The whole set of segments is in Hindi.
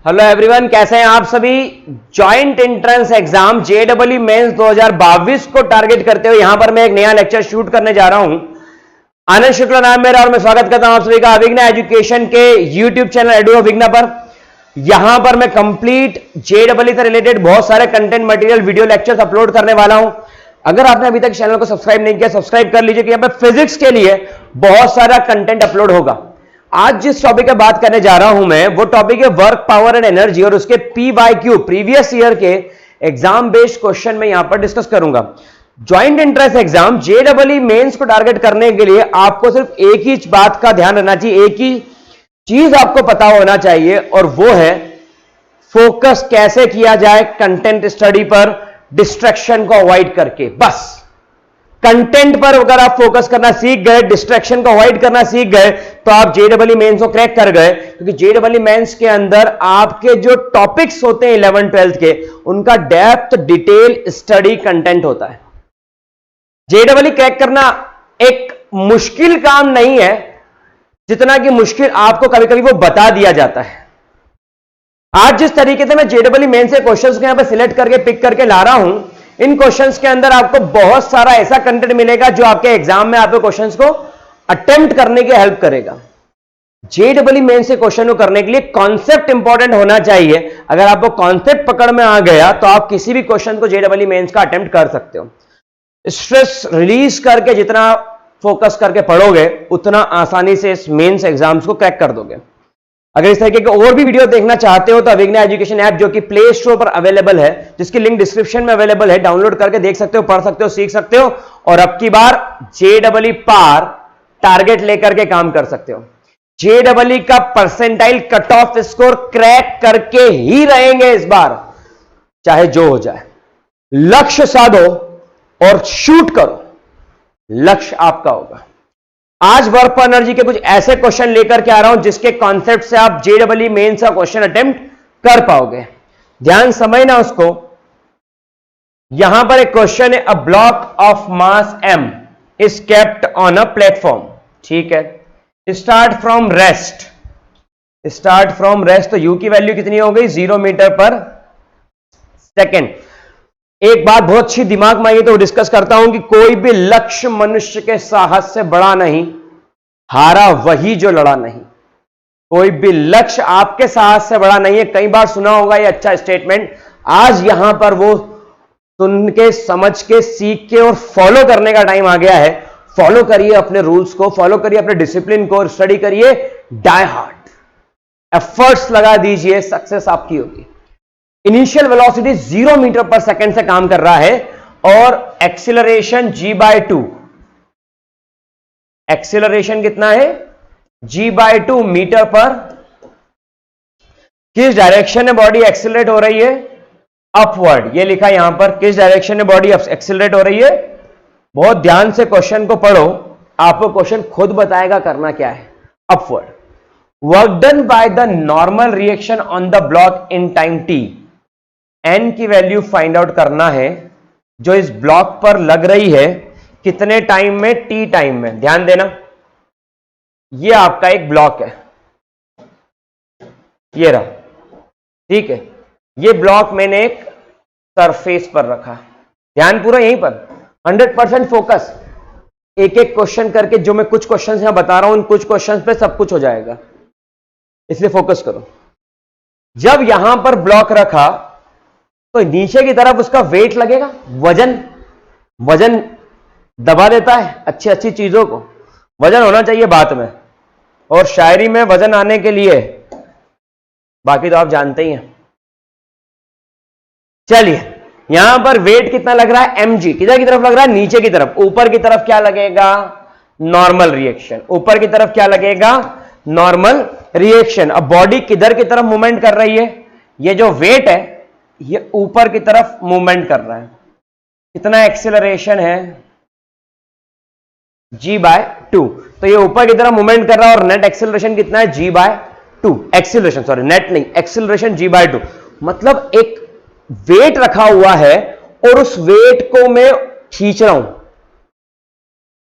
हेलो एवरीवन, कैसे हैं आप सभी। Joint entrance exam JEE mains 2022 को टारगेट करते हुए यहां पर मैं एक नया लेक्चर शूट करने जा रहा हूं। आनंद शुक्ला नाम मेरा और मैं स्वागत करता हूं आप सभी का अभिज्ञा एजुकेशन के यूट्यूब चैनल एडू अभिज्ञा पर। यहां पर मैं कंप्लीट जेईई से रिलेटेड बहुत सारे content material video lectures upload करने वाला हूं। अगर आपने अभी तक चैनल को सब्सक्राइब नहीं किया, सब्सक्राइब कर लीजिए कि यहां पर फिजिक्स के लिए बहुत सारा कंटेंट अपलोड होगा। आज जिस टॉपिक पे बात करने जा रहा हूं मैं, वो टॉपिक है वर्क, पावर एंड एनर्जी और उसके PYQ प्रीवियस ईयर के एग्जाम बेस्ड क्वेश्चन में यहां पर डिस्कस करूंगा। Joint entrance exam JEE mains को टारगेट करने के लिए आपको सिर्फ एक ही बात का ध्यान रखना चाहिए, एक ही चीज आपको पता होना चाहिए और वो है फोकस कैसे किया जाए कंटेंट स्टडी पर, डिस्ट्रैक्शन को अवॉइड करके। बस कंटेंट पर अगर आप फोकस करना सीख गए, डिस्ट्रैक्शन को अवॉइड करना सीख गए, तो आप जेईई मेंस को क्रैक कर गए। क्योंकि जेईई मेंस के अंदर आपके जो टॉपिक्स होते हैं 11th 12th के, उनका डेप्थ डिटेल स्टडी कंटेंट होता है। जेईई क्रैक करना एक मुश्किल काम नहीं है, जितना कि मुश्किल आपको कभी कभी वो बता दिया जाता है। आज जिस तरीके से मैं जेईई मेंस से क्वेश्चंस को यहां पे सिलेक्ट करके पिक करके ला रहा हूं, इन क्वेश्चंस के अंदर आपको बहुत सारा ऐसा कंटेंट मिलेगा जो आपके एग्जाम में आपके क्वेश्चंस को अटेम्प्ट करने की हेल्प करेगा। जेईई मेंस से क्वेश्चन को करने के लिए कॉन्सेप्ट इंपॉर्टेंट होना चाहिए। अगर आपको कॉन्सेप्ट पकड़ में आ गया तो आप किसी भी क्वेश्चन को जेईई मेंस का अटेम्प्ट कर सकते हो। स्ट्रेस रिलीज करके जितना फोकस करके पढ़ोगे, उतना आसानी से इस मेंस एग्जाम्स को क्रैक कर दोगे। अगर इस तरीके के और भी वीडियो देखना चाहते हो तो अभिज्ञा एजुकेशन ऐप, जो कि प्ले स्टोर पर अवेलेबल है, जिसकी लिंक डिस्क्रिप्शन में अवेलेबल है, डाउनलोड करके देख सकते हो, पढ़ सकते हो, सीख सकते हो और अब की बार जेईई पार टारगेट लेकर के काम कर सकते हो। जेईई का percentile cut off score crack करके ही रहेंगे इस बार, चाहे जो हो जाए। लक्ष्य साधो और शूट करो, लक्ष्य आपका होगा। आज वर्क पर एनर्जी के कुछ ऐसे क्वेश्चन लेकर के आ रहा हूं जिसके कॉन्सेप्ट से आप जेईई मेंस का क्वेश्चन अटेम्प्ट कर पाओगे। ध्यान समझना उसको। यहां पर एक क्वेश्चन है, अ block of mass m is kept on a platform. ठीक है, start from rest. Start from rest तो u की वैल्यू कितनी हो गई? 0 मीटर पर सेकेंड। एक बात बहुत अच्छी दिमाग में आई तो डिस्कस करता हूं कि कोई भी लक्ष्य मनुष्य के साहस से बड़ा नहीं, हारा वही जो लड़ा नहीं। कोई भी लक्ष्य आपके साहस से बड़ा नहीं है। कई बार सुना होगा ये अच्छा स्टेटमेंट। आज यहां पर वो सुन के, समझ के, सीख के और फॉलो करने का टाइम आ गया है। फॉलो करिए अपने रूल्स को, फॉलो करिए अपने डिसिप्लिन को, स्टडी करिए, डाई हार्ड एफर्ट्स लगा दीजिए, सक्सेस आपकी होगी। इनिशियल वेलोसिटी 0 मीटर पर सेकेंड से काम कर रहा है और एक्सीलरेशन g/2। एक्सीलरेशन कितना है? g/2 मीटर पर। किस डायरेक्शन में बॉडी एक्सीलरेट हो रही है? अपवर्ड। ये लिखा यहां पर, किस डायरेक्शन में बॉडी एक्सीलरेट हो रही है। बहुत ध्यान से क्वेश्चन को पढ़ो, आपको क्वेश्चन खुद बताएगा करना क्या है। Upward. Work done by the normal reaction on the block in time t। n की वैल्यू फाइंड आउट करना है जो इस ब्लॉक पर लग रही है, कितने टाइम में? t टाइम में। ध्यान देना, ये आपका एक ब्लॉक है, ये रहा। ठीक है, ये ब्लॉक मैंने एक सरफेस पर रखा। ध्यान पूरा यहीं पर, 100% फोकस। एक एक क्वेश्चन करके, जो मैं कुछ क्वेश्चन यहां बता रहा हूं, उन कुछ क्वेश्चन पे सब कुछ हो जाएगा, इसलिए फोकस करो। जब यहां पर ब्लॉक रखा तो नीचे की तरफ उसका वेट लगेगा, वजन दबा देता है अच्छी अच्छी चीजों को। वजन होना चाहिए बात में, और शायरी में वजन आने के लिए, बाकी तो आप जानते ही हैं। चलिए, यहां पर वेट कितना लग रहा है? mg। किधर की तरफ लग रहा है? नीचे की तरफ। ऊपर की तरफ क्या लगेगा? Normal reaction. ऊपर की तरफ क्या लगेगा? Normal reaction. अब बॉडी किधर की तरफ मूवमेंट कर रही है? ये जो वेट है ये ऊपर की तरफ मूवमेंट कर रहा है। कितना एक्सीलरेशन है? g/2। तो ये ऊपर की तरफ मूवमेंट कर रहा है और नेट एक्सीलरेशन कितना है? g/2। एक्सीलरेशन, सॉरी नेट नहीं, एक्सीलरेशन g/2। मतलब एक वेट रखा हुआ है और उस वेट को मैं खींच रहा हूं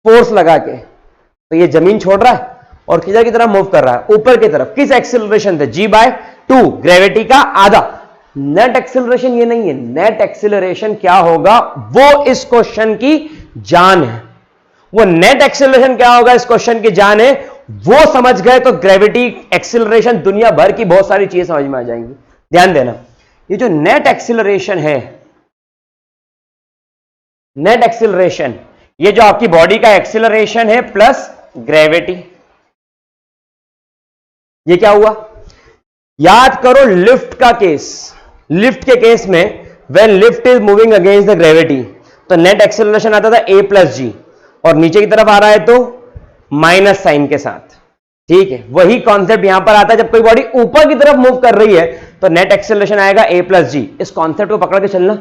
फोर्स लगा के, तो ये जमीन छोड़ रहा है और किधर की तरफ मूव कर रहा है? ऊपर की तरफ। किस एक्सीलरेशन से? g/2 2, ग्रेविटी का आधा। नेट एक्सिलरेशन ये नहीं है, नेट एक्सिलरेशन क्या होगा वो इस क्वेश्चन की जान है। वो नेट एक्सिलरेशन क्या होगा इस क्वेश्चन की जान है, वो समझ गए तो ग्रेविटी एक्सिलरेशन दुनिया भर की बहुत सारी चीजें समझ में आ जाएंगी। ध्यान देना, ये जो नेट एक्सिलरेशन है, नेट एक्सिलरेशन ये जो आपकी बॉडी का एक्सिलरेशन है प्लस ग्रेविटी, ये क्या हुआ? याद करो लिफ्ट का केस, लिफ्ट के केस में when lift is moving against the gravity तो नेट एक्सिलरेशन आता था a प्लस जी, और नीचे की तरफ आ रहा है तो माइनस साइन के साथ। ठीक है, वही कॉन्सेप्ट यहां पर आता है जब कोई बॉडी ऊपर की तरफ मूव कर रही है तो नेट एक्सिलरेशन आएगा a प्लस जी। इस कॉन्सेप्ट को पकड़ के चलना,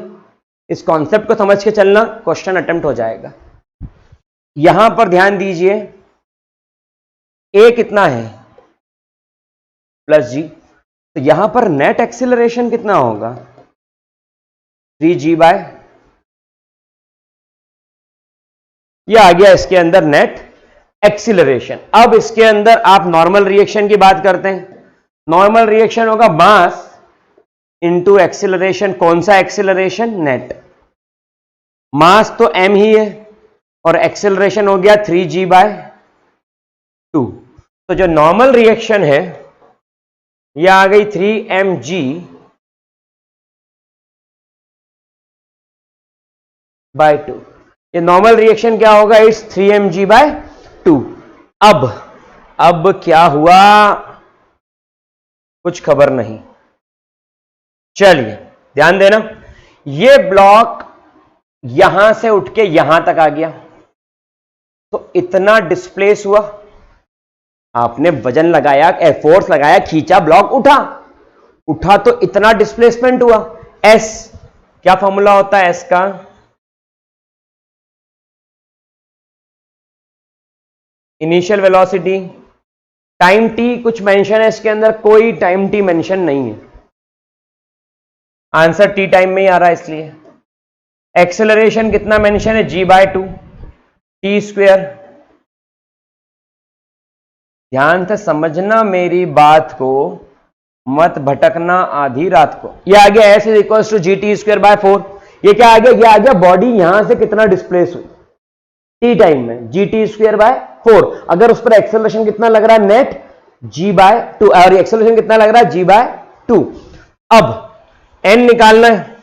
इस कॉन्सेप्ट को समझ के चलना, क्वेश्चन अटेम्प्ट हो जाएगा। यहां पर ध्यान दीजिए, a कितना है प्लस जी, तो यहां पर नेट एक्सिलरेशन कितना होगा 3g बाय, ये आ गया इसके अंदर नेट एक्सिलरेशन। अब इसके अंदर आप नॉर्मल रिएक्शन की बात करते हैं, नॉर्मल रिएक्शन होगा मास इंटू एक्सिलरेशन। कौन सा एक्सिलरेशन? नेट। मास तो m ही है और एक्सिलरेशन हो गया 3g बाय 2। तो जो नॉर्मल रिएक्शन है यह आ गई 3mg बाय 2। ये नॉर्मल रिएक्शन क्या होगा? It's 3mg by 2। अब क्या हुआ कुछ खबर नहीं। चलिए ध्यान देना, ये ब्लॉक यहां से उठ के यहां तक आ गया तो इतना डिस्प्लेस हुआ, आपने वजन लगाया, फोर्स लगाया, खींचा, ब्लॉक उठा तो इतना डिस्प्लेसमेंट हुआ। एस क्या फॉर्मूला होता है एस का? इनिशियल वेलोसिटी टाइम टी कुछ मेंशन है इसके अंदर, कोई टाइम टी मेंशन नहीं है, आंसर टी टाइम में ही आ रहा है इसलिए। एक्सेलरेशन कितना मेंशन है? g by 2 T square. ध्यान से समझना मेरी बात को, मत भटकना आधी रात को। ये आ गया s is equal to G T square by 4। ये क्या आ गया? ये आ गया बॉडी यहां से कितना डिस्प्लेस हुई टी टाइम में, जी टी स्क्वेयर बाय 4। अगर उस पर एक्सेलरेशन कितना लग रहा है नेट g बाय 2, और एक्सेलरेशन कितना लग रहा है g बाय 2। अब n निकालना है,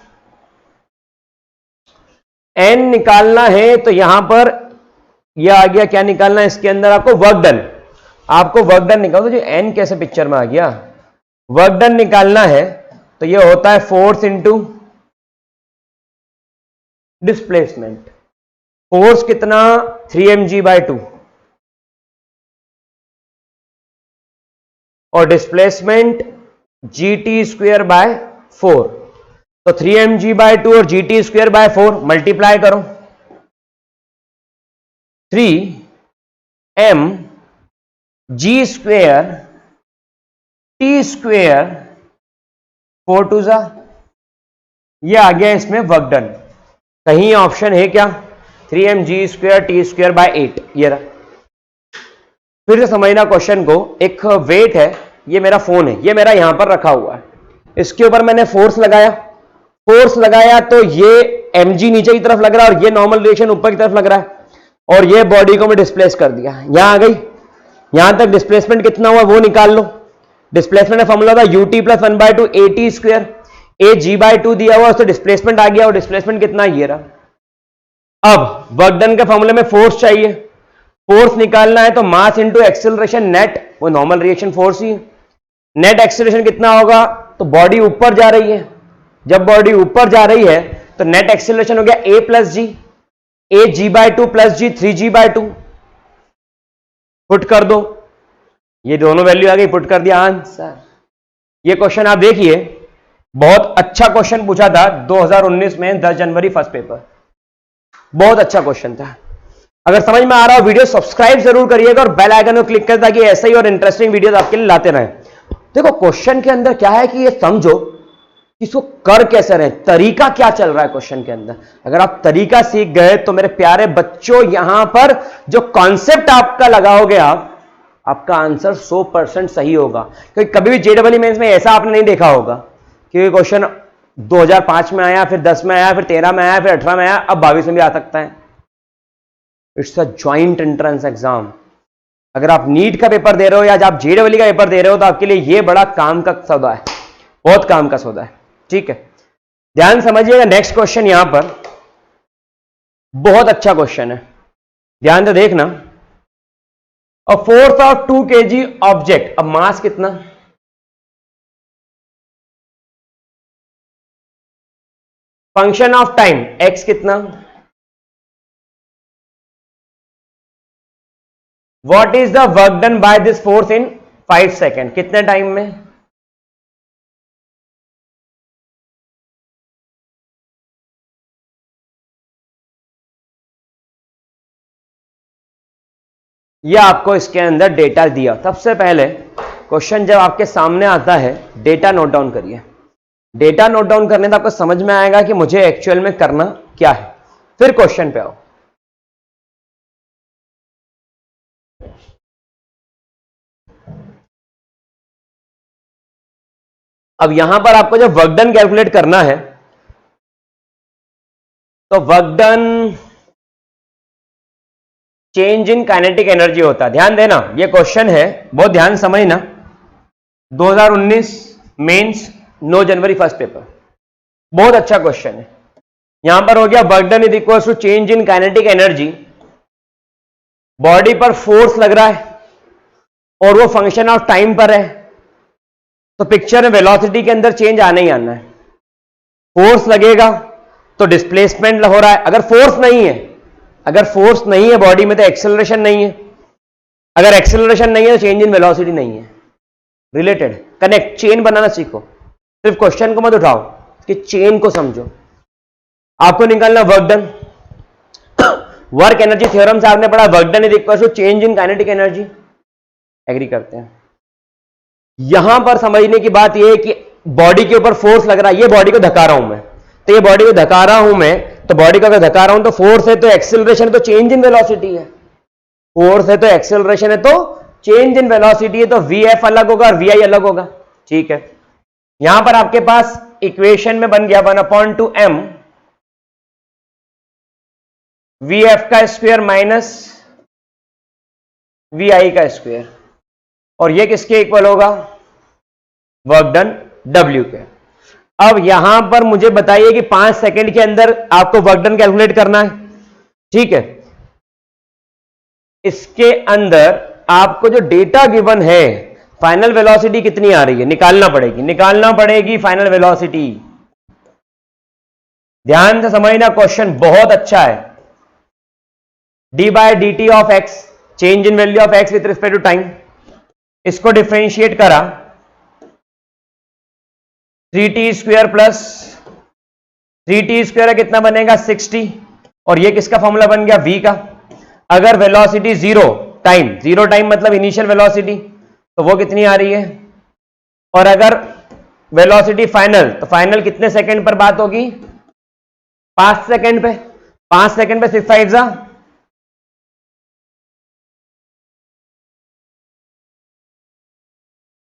n निकालना है तो यहां पर यह आ गया, क्या निकालना है इसके अंदर आपको? Work done. आपको वर्क डन निकालो, जो n कैसे पिक्चर में आ गया, वर्क डन निकालना है तो यह होता है फोर्स इंटू डिस्प्लेसमेंट। फोर्स कितना? 3mg बाय 2 और डिस्प्लेसमेंट gt स्क्वेयर बाय 4। तो 3mg बाय 2 और gt स्क्वेयर बाय 4 मल्टीप्लाई करो, 3m g square T square 4 टू जा, ये आ गया इसमें वर्क डन। कहीं ऑप्शन है क्या? 3mg square T square bye 8, ये रहा। फिर से समझना क्वेश्चन को, एक वेट है, ये मेरा फोन है, ये मेरा यहां पर रखा हुआ है, इसके ऊपर मैंने फोर्स लगाया तो ये mg नीचे की तरफ लग रहा है और ये नॉर्मल रिएक्शन ऊपर की तरफ लग रहा है, और ये बॉडी को मैं डिस्प्लेस कर दिया, यहां आ गई। यहां तक डिस्प्लेसमेंट कितना हुआ वो निकाल लो। डिस्प्लेसमेंट का फॉर्मूला था ut plus 1/2 at square, a g by 2 दिया हुआ, उससे डिस्प्लेसमेंट आ गया, और डिस्प्लेसमेंट कितना? ये रहा। अब वर्क डन के फॉर्मूले में फोर्स चाहिए, फोर्स निकालना है तो मास इंटू एक्सेलरेशन नेट, वो नॉर्मल रिएक्शन फोर्स ही है। नेट एक्सेलरेशन कितना होगा? तो बॉडी ऊपर जा रही है, जब बॉडी ऊपर जा रही है तो नेट एक्सेलरेशन हो गया a plus G, a g by 2 plus G 3g by 2। Put कर दो, ये दोनों वैल्यू आ गई, पुट कर दिया, आंसर। ये क्वेश्चन आप देखिए, बहुत अच्छा क्वेश्चन पूछा था 2019 में 10 जनवरी फर्स्ट पेपर, बहुत अच्छा क्वेश्चन था। अगर समझ में आ रहा हो वीडियो सब्सक्राइब जरूर करिएगा और बेल आइकन को क्लिक करें ताकि ऐसे ही और इंटरेस्टिंग वीडियोस आपके लिए लाते रहें। देखो क्वेश्चन के अंदर क्या है कि ये समझो इसको कर कैसे रहे, तरीका क्या चल रहा है क्वेश्चन के अंदर। अगर आप तरीका सीख गए तो मेरे प्यारे बच्चों, यहां पर जो कॉन्सेप्ट आपका लगाओगे आप, आपका आंसर 100% सही होगा, क्योंकि कभी भी जेडबल मेंस में ऐसा आपने नहीं देखा होगा कि क्वेश्चन 2005 में आया, फिर 10 में आया, फिर 13 में आया, फिर 18 में आया, अब 22 में भी आ सकता है। It's a joint entrance exam. अगर आप नीट का पेपर दे रहे हो या आप जेडबल का पेपर दे रहे हो तो आपके लिए यह बड़ा काम का सौदा है, बहुत काम का सौदा है। ठीक है, ध्यान समझिएगा। नेक्स्ट क्वेश्चन यहां पर बहुत अच्छा क्वेश्चन है, ध्यान से देखना। A force of 2 kg object, अब मास कितना? फंक्शन ऑफ टाइम x कितना? What is the work done by this force in 5 second, कितने टाइम में? यह आपको इसके अंदर डेटा दिया। सबसे पहले क्वेश्चन जब आपके सामने आता है, डेटा नोट डाउन करिए। डेटा नोट डाउन करने से आपको समझ में आएगा कि मुझे एक्चुअल में करना क्या है, फिर क्वेश्चन पे आओ। अब यहां पर आपको जब वर्क डन कैलकुलेट करना है तो work done change in kinetic energy होता है। ध्यान देना, यह क्वेश्चन है, बहुत ध्यान समझना। 2019 मेंस 9 जनवरी फर्स्ट पेपर, बहुत अच्छा क्वेश्चन है। यहां पर हो गया work done is equal to change in kinetic energy. Body पर फोर्स लग रहा है और वो फंक्शन ऑफ टाइम पर है, तो पिक्चर में वेलोसिटी के अंदर चेंज आना ही आना है। फोर्स लगेगा तो डिस्प्लेसमेंट हो रहा है। अगर फोर्स नहीं है बॉडी में तो एक्सेलरेशन नहीं है, अगर एक्सेलरेशन नहीं है तो चेंज इन वेलोसिटी नहीं है। रिलेटेड कनेक्ट, चेन बनाना सीखो, सिर्फ क्वेश्चन को मत उठाओ, कि चेन को समझो। आपको निकालना work done. Work energy theorem से आपने पढ़ा work done is equal to change in kinetic energy, agree करते हैं। यहां पर समझने की बात यह है कि बॉडी के ऊपर फोर्स लग रहा है, ये बॉडी को धका रहा हूं मैं, तो ये बॉडी को धका रहा हूं मैं, तो बॉडी को अगर धका रहा हूं तो फोर्स है तो एक्सेलरेशन है तो चेंज इन वेलोसिटी है। फोर्स है तो एक्सेलरेशन है तो चेंज इन वेलोसिटी है, तो वीएफ अलग होगा और वीआई अलग होगा। ठीक है, यहां पर आपके पास इक्वेशन में बन गया 1/2m वीएफ का स्क्वायर माइनस वीआई का स्क्वायर, और ये किसके इक्वल होगा? वर्क डन W के। अब यहां पर मुझे बताइए कि 5 सेकंड के अंदर आपको वर्क डन कैलकुलेट करना है। ठीक है, इसके अंदर आपको जो डेटा गिवन है, फाइनल वेलोसिटी कितनी आ रही है निकालना पड़ेगी फाइनल वेलोसिटी। ध्यान से समझना, क्वेश्चन बहुत अच्छा है। d/dt of x, change in value of x with respect to time, इसको डिफरेंशिएट करा 3t square plus 3t square कितना बनेगा 60, और ये किसका फॉर्मूला बन गया? v का। अगर वेलोसिटी जीरो टाइम मतलब इनिशियल वेलोसिटी, तो वो कितनी आ रही है? और अगर वेलोसिटी फाइनल, तो फाइनल कितने सेकंड पर बात होगी? 5 सेकंड पे। 5 सेकंड पे 6 5 जा,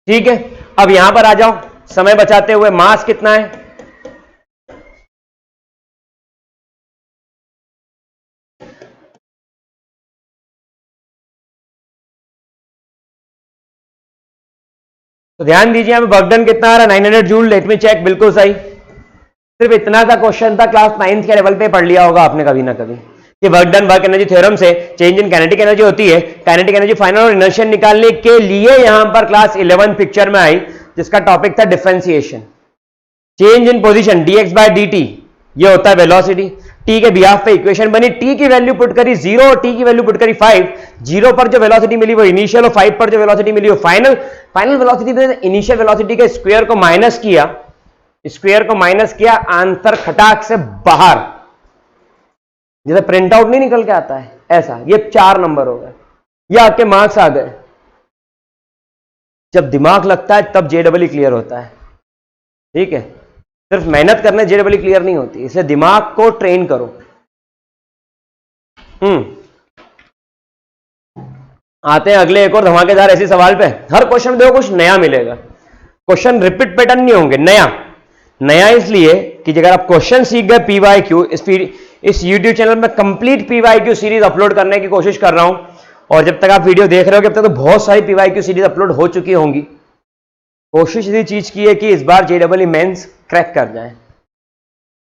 ठीक है। अब यहां पर आ जाओ, समय बचाते हुए, मास कितना है? तो ध्यान दीजिए, हमें वर्क डन कितना आ रहा है? 900 जूल। लेट मी चेक, बिल्कुल सही। सिर्फ इतना सा क्वेश्चन था, क्लास 9th के लेवल पे पढ़ लिया होगा आपने कभी ना कभी, कि work done work energy theorem से चेंज इन काइनेटिक एनर्जी होती है। काइनेटिक एनर्जी फाइनल और इनर्शियल निकालने के लिए यहां पर क्लास 11 पिक्चर में आई, जिसका टॉपिक था differentiation. Change in position dx/dt, ये होता है वेलोसिटी। टी के बिहाफ पे इक्वेशन बनी, टी की वैल्यू पुट करी 0 और टी की वैल्यू पुट करी 5। 0 पर जो वेलोसिटी मिली वो इनिशियल और 5 पर जो वेलोसिटी मिली वो फाइनल। फाइनल वेलोसिटी में इनिशियल वेलोसिटी के स्क्वायर को माइनस किया, आंसर खटाक से बाहर, जैसे प्रिंट आउट नहीं निकल के आता है ऐसा। ये 4 नंबर हो गए, ये आपके मार्क्स आ गए। जब दिमाग लगता है तब जेडबल क्लियर होता है। ठीक है, सिर्फ मेहनत करने जेडबल क्लियर नहीं होती, इसलिए दिमाग को ट्रेन करो। आते हैं अगले एक और धमाकेदार ऐसे सवाल पे। हर क्वेश्चन में देखो कुछ नया मिलेगा, क्वेश्चन रिपीट पैटर्न नहीं होंगे। नया नया इसलिए कि अगर आप क्वेश्चन सीख गए पीवाईक्यू, इस YouTube चैनल में कंप्लीट पीवाईक्यू सीरीज अपलोड करने की कोशिश कर रहा हूं, और जब तक आप वीडियो देख रहे हो जब तक तो बहुत सारी पीवाईक्यू सीरीज अपलोड हो चुकी होंगी। कोशिश इसी चीज की है कि इस बार JEE मेंस क्रैक कर जाए।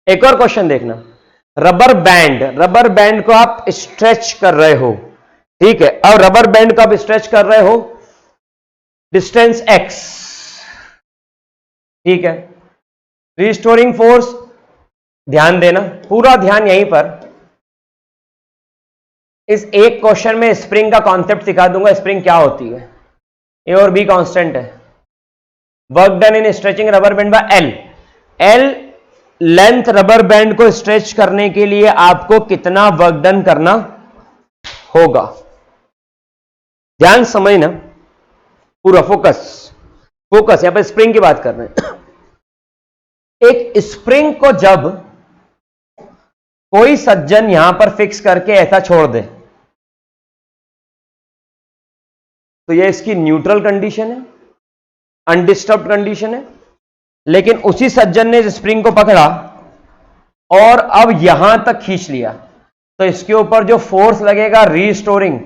एक और क्वेश्चन देखना, रबर बैंड को आप स्ट्रेच कर रहे हो, ठीक है, अब रबर बैंड को आप स्ट्रेच कर रहे हो डिस्टेंस x, ठीक है, रिस्टोरिंग फोर्स, ध्यान देना, पूरा ध्यान यहीं पर। इस एक क्वेश्चन में स्प्रिंग का कॉन्सेप्ट सिखा दूंगा, स्प्रिंग क्या होती है, ए और बी कांस्टेंट है। Work done in stretching rubber band by L length rubber band को स्ट्रेच करने के लिए आपको कितना वर्क डन करना होगा। ध्यान समझना, पूरा फोकस यहां पर स्प्रिंग की बात कर रहे हैं। एक स्प्रिंग को जब कोई सज्जन यहां पर फिक्स करके ऐसा छोड़ दे तो यह इसकी न्यूट्रल कंडीशन है, अनडिस्टर्ब्ड कंडीशन है। लेकिन उसी सज्जन ने इस स्प्रिंग को पकड़ा और अब यहां तक खींच लिया तो इसके ऊपर जो फोर्स लगेगा रीस्टोरिंग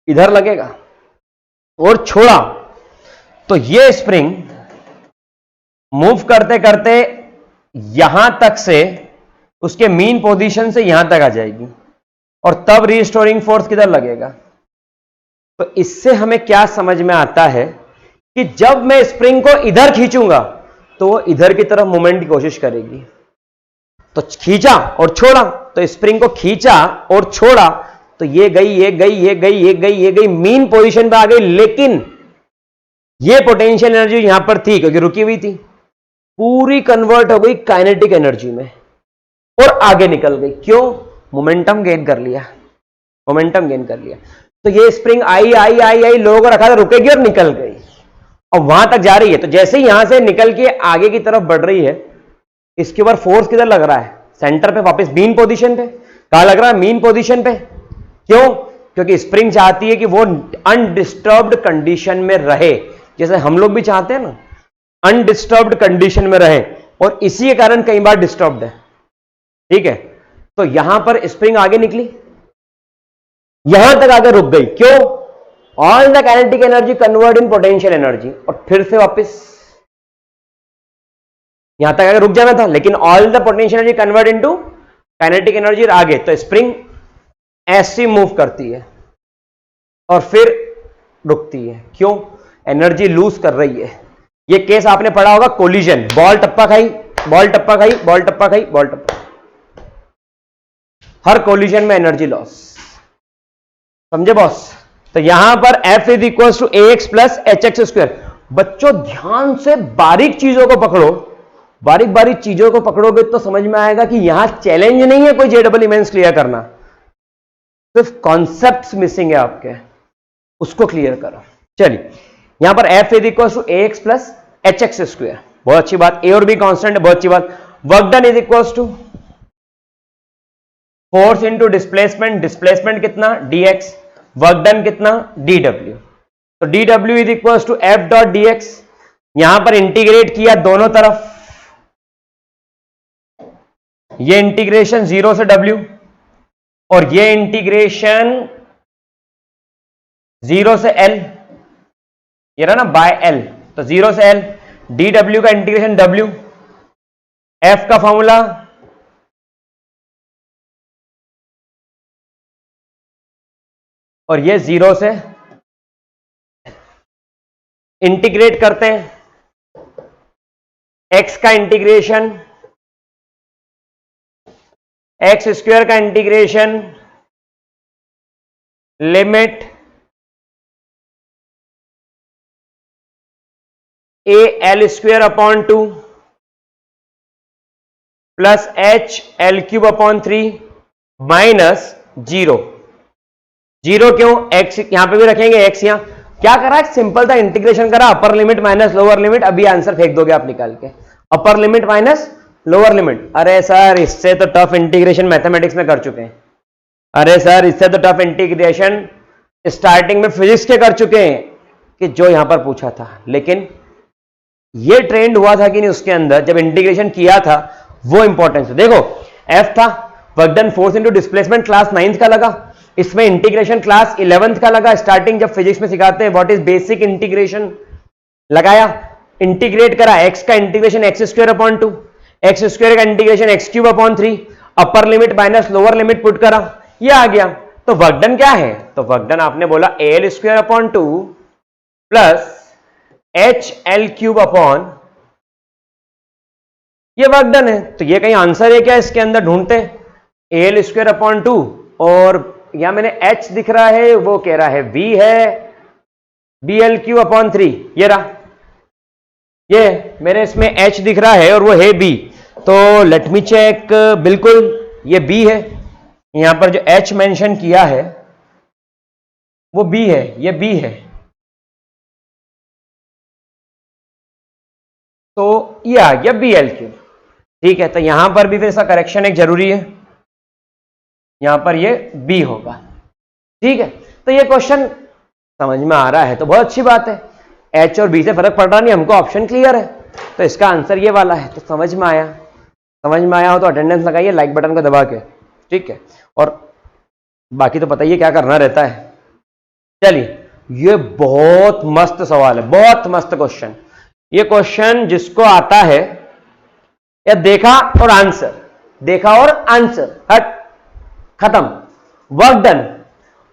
इधर लगेगा, और छोड़ा तो ये स्प्रिंग मूव करते करते यहां तक से उसके मीन पोजीशन से यहां तक आ जाएगी, और तब रीस्टोरिंग फोर्स किधर लगेगा। तो इससे हमें क्या समझ में आता है कि जब मैं स्प्रिंग को इधर खींचूंगा तो वो इधर की तरफ मूवमेंट की कोशिश करेगी। तो खींचा और छोड़ा, तो स्प्रिंग को खींचा और छोड़ा तो ये गई मीन पोजीशन पे आ गई, लेकिन ये पोटेंशियल एनर्जी यहां पर थी क्योंकि रुकी हुई थी, पूरी कन्वर्ट हो गई काइनेटिक एनर्जी में और आगे निकल गई। क्यों? मोमेंटम गेन कर लिया। तो ये स्प्रिंग आई लोगों को रखा था, रुकेगी और निकल गई और वहां तक जा रही है। तो जैसे ही यहां से निकल के आगे की तरफ बढ़ रही है, इसके ऊपर फोर्स किधर लग रहा है? सेंटर पे, वापस मीन पोजीशन पे। कहां लग रहा है? मीन पोजीशन पे। क्यों? क्योंकि स्प्रिंग चाहती है कि वो अनडिस्टर्ब्ड कंडीशन में रहे, जैसे हम लोग भी चाहते हैं ना, अनडिस्टर्ब्ड कंडीशन में रहे, और इसी के कारण कई बार डिस्टर्ब्ड है। ठीक है, तो यहां पर स्प्रिंग आगे निकली, यहां तक आगे रुक गई। क्यों? All the kinetic energy convert in potential energy, और फिर से वापस यहां तक आगे रुक जाना था, लेकिन all the potential energy convert into kinetic energy आगे। तो स्प्रिंग ऐसी मूव करती है और फिर रुकती है। क्यों? एनर्जी लूज कर रही है। ये केस आपने पढ़ा होगा, कोलिजन, बॉल टप्पा खाई, हर कोलिजन में एनर्जी लॉस। समझे बॉस? तो यहां पर F is equal to AX plus HX square. बच्चों ध्यान से बारीक चीजों को पकड़ो, बारीक चीजों को पकड़ोगे तो समझ में आएगा कि यहां चैलेंज नहीं है कोई JEE मेंस क्लियर करना, सिर्फ कॉन्सेप्ट्स मिसिंग है आपके, उसको क्लियर करो। चलिए, यहां पर F is equal to AX plus HX square, बहुत अच्छी बात। A और B कांस्टेंट है, बहुत अच्छी बात। Work done is equal to force into displacement, displacement कितना? dx, वर्क डन कितना? dw। तो dw is equal to f dot dx। यहां पर इंटीग्रेट किया दोनों तरफ, ये इंटीग्रेशन 0 से w और ये इंटीग्रेशन 0 से l, ये रहा ना बाय l, तो 0 से l, dw का इंटीग्रेशन w, f का फॉर्मूला और ये 0 से इंटीग्रेट करते हैं, x का इंटीग्रेशन, एक्स स्क्वायर का integration, limit a l square upon 2 plus h l cube upon 3 minus 0। क्यों? x यहां पे भी रखेंगे, x यहां क्या करा है? सिंपल था, इंटीग्रेशन करा, अपर लिमिट माइनस लोअर लिमिट। अभी आंसर फेंक दोगे आप निकाल के, अपर लिमिट माइनस लोअर लिमिट। अरे सर, इससे तो टफ इंटीग्रेशन मैथमेटिक्स में कर चुके हैं, अरे सर इससे तो टफ इंटीग्रेशन स्टार्टिंग में फिजिक्स के कर चुके हैं कि जो यहां पर पूछा था, लेकिन ये ट्रेंड हुआ था कि नहीं उसके अंदर जब इंटीग्रेशन किया था, वो इंपॉर्टेंस। देखो एफ था, work done force into displacement class 9th का लगा, इसमें इंटीग्रेशन क्लास 11th का लगा। स्टार्टिंग जब फिजिक्स में सिखाते हैं व्हाट इज बेसिक इंटीग्रेशन, लगाया, इंटीग्रेट करा, एक्स का integration x square upon 2, x square का integration x cube upon 3, upper limit minus lower limit put करा, ये आ गया। तो वर्क डन क्या है, तो वर्क डन आपने बोला L square upon 2 plus H L cube upon, ये वर्क डन है। तो ये कहीं आंसर है क्या इसके अंदर, ढूंढते एल स्क्वायर अपॉन 2, और यहां मैंने एच दिख रहा है, वो कह रहा है बी है, बी एल क्यूब अपॉन 3, ये रहा, ये मेरे इसमें एच दिख रहा है और वो है बी। तो लेट मी चेक, बिल्कुल ये बी है, यहां पर जो एच मेंशन किया है वो बी है, ये बी है। तो ये आ गया बी एल क्यूब, ठीक है। तो यहां पर भी फिर इसका करेक्शन एक जरूरी है, यहां पर ये बी होगा, ठीक है। तो ये क्वेश्चन समझ में आ रहा है तो बहुत अच्छी बात है, एच और बी से फर्क पड़ रहा नहीं, हमको ऑप्शन क्लियर है, तो इसका आंसर ये वाला है। तो समझ में आया, समझ में आया हो तो अटेंडेंस लगाइए लाइक बटन को दबा के, ठीक है। और बाकी तो पता ही है क्या करना रहता है। चलिए, ये बहुत मस्त सवाल है, बहुत मस्त क्वेश्चन। ये क्वेश्चन जिसको आता है, या देखा और आंसर, देखा और आंसर, हट, खत्म। वर्क डन,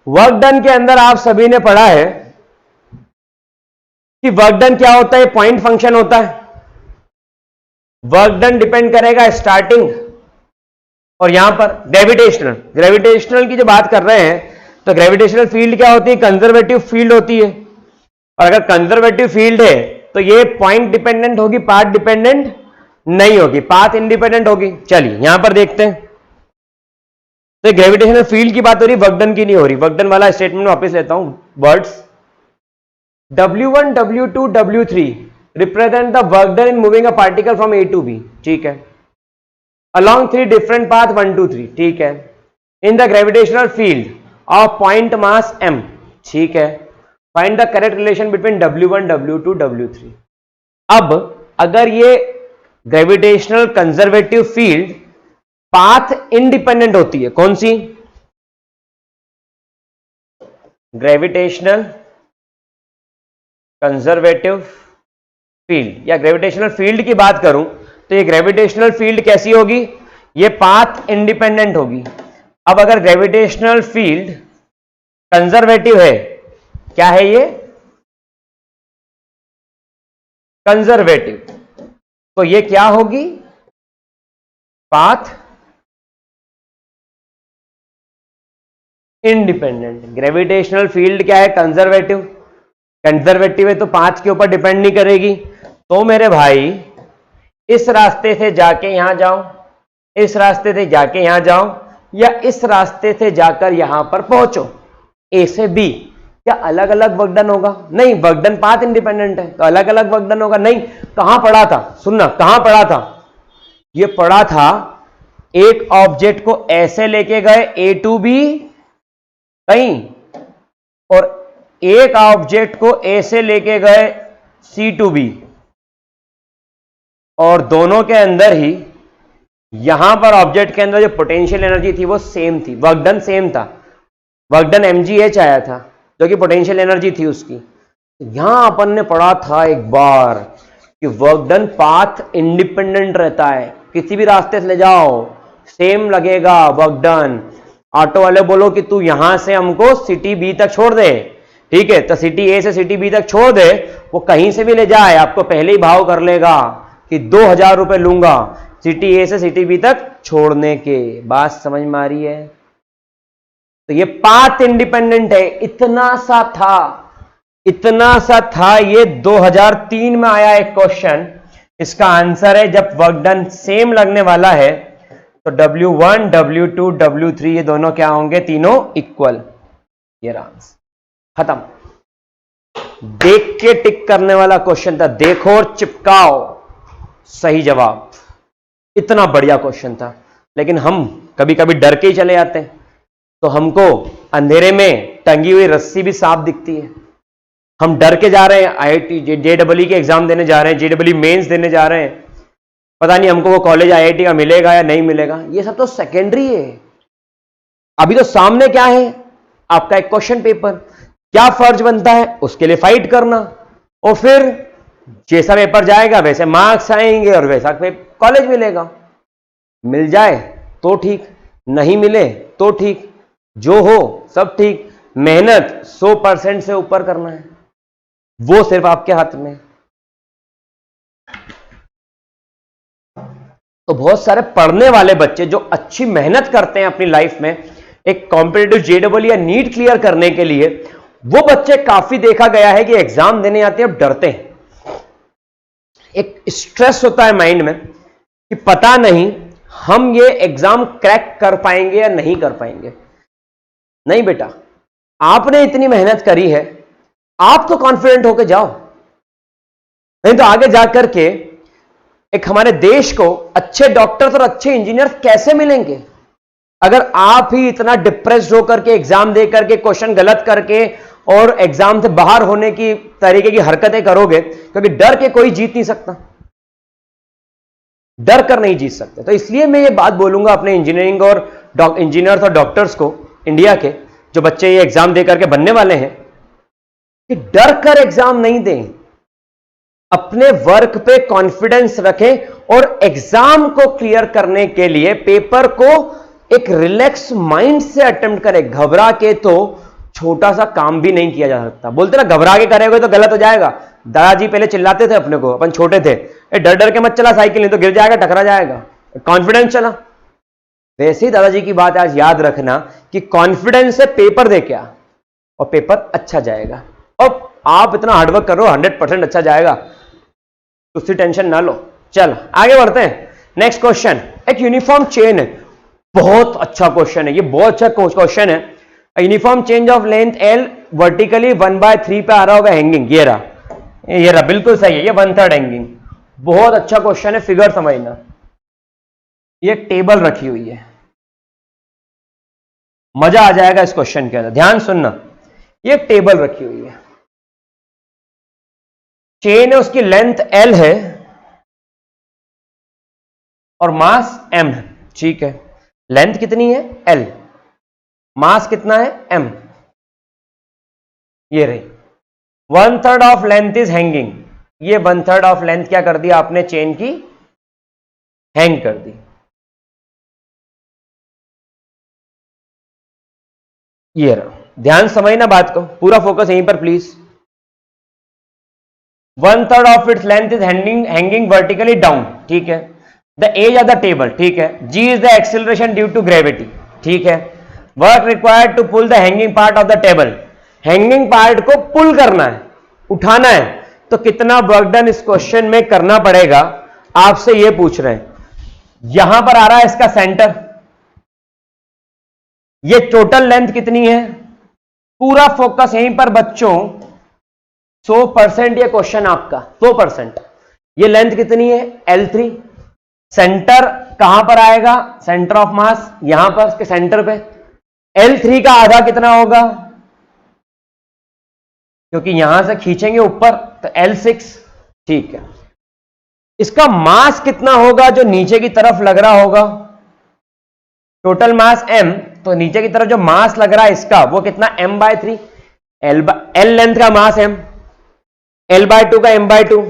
वर्क डन के अंदर आप सभी ने पढ़ा है कि वर्क डन क्या होता है, पॉइंट फंक्शन होता है। वर्क डन डिपेंड करेगा स्टार्टिंग और यहां पर ग्रेविटेशनल, ग्रेविटेशनल की जो बात कर रहे हैं, तो ग्रेविटेशनल फील्ड क्या होती है, कंजर्वेटिव फील्ड होती है। और अगर कंजर्वेटिव फील्ड है तो ये पॉइंट डिपेंडेंट होगी, पाथ डिपेंडेंट नहीं होगी, पाथ इंडिपेंडेंट होगी। चलिए यहां पर देखते हैं, तो ग्रेविटेशनल फील्ड की बात हो रही, वर्क डन की नहीं हो रही। वर्क डन वाला स्टेटमेंट वापस लेता हूं, words W1 W2 W3 represent the work done in moving a particle from A to B, ठीक है, along 3 different path 1 2 3, ठीक है, in the gravitational field of point mass m, ठीक है, find the correct relation between W1 W2 W3। अब अगर ये gravitational conservative field path independent होती है, कौन सी, ग्रेविटेशनल कंजर्वेटिव फील्ड, या ग्रेविटेशनल फील्ड की बात करूं तो ये ग्रेविटेशनल फील्ड कैसी होगी, ये पाथ इंडिपेंडेंट होगी। अब अगर ग्रेविटेशनल फील्ड कंजर्वेटिव है, क्या है ये, कंजर्वेटिव, तो ये क्या होगी, पाथ इंडिपेंडेंट। ग्रेविटेशनल फील्ड क्या है, कंजर्वेटिव, कंजर्वेटिव है तो पाथ के ऊपर डिपेंड नहीं करेगी। तो मेरे भाई इस रास्ते से जाके यहां जाओ, इस रास्ते से जाके यहां जाओ, या इस रास्ते से जाकर यहां पर पहुंचो, ए से बी, क्या अलग अलग वर्क डन होगा, नहीं, वर्क डन पाथ इंडिपेंडेंट है तो अलग अलग वर्क डन होगा, नहीं। कहां पढ़ा था, सुनना, कहां पढ़ा था, ये पढ़ा था एक ऑब्जेक्ट को ऐसे लेके गए ए टू बी कहीं, और एक ऑब्जेक्ट को ए से लेके गए सी टू बी, और दोनों के अंदर ही यहां पर ऑब्जेक्ट के अंदर जो पोटेंशियल एनर्जी थी वो सेम थी, वर्क डन सेम था, वर्क डन mgh आया था जो कि पोटेंशियल एनर्जी थी उसकी। यहां अपन ने पढ़ा था एक बार कि वर्क डन पाथ इंडिपेंडेंट रहता है, किसी भी रास्ते से ले जाओ सेम लगेगा वर्क डन। ऑटो वाले बोलो कि तू यहां से हमको सिटी बी तक छोड़ दे, ठीक है, तो सिटी ए से सिटी बी तक छोड़ दे, वो कहीं से भी ले जाए आपको पहले ही भाव कर लेगा कि 2000 रुपए लूंगा सिटी ए से सिटी बी तक छोड़ने के। बात समझ में आ रही है, तो ये पाथ इंडिपेंडेंट है। इतना सा था, इतना सा था, ये 2003 में आया एक क्वेश्चन, इसका आंसर है जब वर्क डन सेम लगने वाला है तो W1 W2 W3 ये दोनों क्या होंगे, तीनों इक्वल, ये आंसर खत्म। देख के टिक करने वाला क्वेश्चन था, देखो और चिपकाओ सही जवाब, इतना बढ़िया क्वेश्चन था। लेकिन हम कभी कभी डर के ही चले जाते हैं, तो हमको अंधेरे में टंगी हुई रस्सी भी साफ दिखती है। हम डर के जा रहे हैं, आईआईटी जेईई के एग्जाम देने जा रहे हैं, जेईई मेंस देने जा रहे हैं, पता नहीं हमको वो कॉलेज आईआईटी का मिलेगा या नहीं मिलेगा, ये सब तो सेकेंडरी है। अभी तो सामने क्या है, आपका एक क्वेश्चन पेपर, क्या फर्ज बनता है उसके लिए फाइट करना, और फिर जैसा पेपर जाएगा वैसे मार्क्स आएंगे और वैसा कॉलेज मिलेगा। मिल जाए तो ठीक, नहीं मिले तो ठीक, जो हो सब ठीक, मेहनत 100% से ऊपर करना है, वो सिर्फ आपके हाथ में। तो बहुत सारे पढ़ने वाले बच्चे जो अच्छी मेहनत करते हैं अपनी लाइफ में एक कॉम्पिटिटिव जेईई या नीट क्लियर करने के लिए, वो बच्चे काफी देखा गया है कि एग्जाम देने आते हैं अब डरते हैं। एक स्ट्रेस होता है माइंड में कि पता नहीं हम ये एग्जाम क्रैक कर पाएंगे या नहीं कर पाएंगे। नहीं बेटा, आपने इतनी मेहनत करी है, आप तो कॉन्फिडेंट होकर जाओ, नहीं तो आगे जाकर के एक हमारे देश को अच्छे डॉक्टर्स और अच्छे इंजीनियर कैसे मिलेंगे अगर आप ही इतना डिप्रेस्ड होकर के एग्जाम दे करके क्वेश्चन गलत करके और एग्जाम से बाहर होने की तरीके की हरकतें करोगे। क्योंकि डर के कोई जीत नहीं सकता, डर कर नहीं जीत सकते। तो इसलिए मैं ये बात बोलूंगा अपने इंजीनियरिंग और इंजीनियर्स और डॉक्टर्स को, इंडिया के जो बच्चे ये एग्जाम दे करके बनने वाले हैं, कि डर कर एग्जाम नहीं दें, अपने वर्क पे कॉन्फिडेंस रखें और एग्जाम को क्लियर करने के लिए पेपर को एक रिलैक्स माइंड से अटेम्प्ट करें। घबरा के तो छोटा सा काम भी नहीं किया जा सकता। बोलते ना घबरा के करेंगे तो गलत हो जाएगा। दादाजी पहले चिल्लाते थे अपने को, अपन छोटे थे, डर डर के मत चला साइकिल, नहीं तो गिर जाएगा, टकरा जाएगा, कॉन्फिडेंस चला। वैसे ही दादाजी की बात आज याद रखना कि कॉन्फिडेंस से पेपर दे क्या और पेपर अच्छा जाएगा। और आप इतना हार्डवर्क करो, 100% अच्छा जाएगा, तो उसकी टेंशन ना लो। चल आगे बढ़ते हैं। नेक्स्ट क्वेश्चन, एक यूनिफॉर्म चेन है, बहुत अच्छा क्वेश्चन है ये, बहुत अच्छा क्वेश्चन है। Uniform change of length L vertically 1/3 पे आ रहा होगा हैंगिंग, ये रहा बिल्कुल सही है, ये 1/3 हैंगिंग। बहुत अच्छा क्वेश्चन है, फिगर समझना। ये टेबल रखी हुई है, मजा आ जाएगा इस क्वेश्चन के अंदर, ध्यान सुनना। ये टेबल रखी हुई है, चेन है, उसकी लेंथ एल है और मास एम है, ठीक है। लेंथ कितनी है एल, मास कितना है एम, ये रही। 1/3 ऑफ लेंथ इज हैंगिंग, ये 1/3 ऑफ लेंथ क्या कर दिया आपने, चेन की हैंग कर दी। ये रहा, ध्यान समझना बात को, पूरा फोकस यहीं पर please. 1/3 of its length is hanging vertically down, ठीक है। The edge of the table, ठीक है। G is the acceleration due to gravity, ठीक है। Work required to pull the hanging part of the table, hanging part को पुल करना है, उठाना है, तो कितना वर्क डन इस क्वेश्चन में करना पड़ेगा, आपसे ये पूछ रहे हैं। यहां पर आ रहा है इसका सेंटर, ये टोटल लेंथ कितनी है, पूरा फोकस यहीं पर बच्चों, 100% ये क्वेश्चन आपका 100%। ये लेंथ कितनी है L3, सेंटर कहां पर आएगा, सेंटर ऑफ मास यहां पर इसके सेंटर पे। L3 का आधा कितना होगा, क्योंकि यहां से खींचेंगे ऊपर तो L6, ठीक है। इसका मास कितना होगा जो नीचे की तरफ लग रहा होगा, टोटल मास m, तो नीचे की तरफ जो मास लग रहा है इसका वो कितना m/3, L लेंथ का मास m, L/2 का m/2,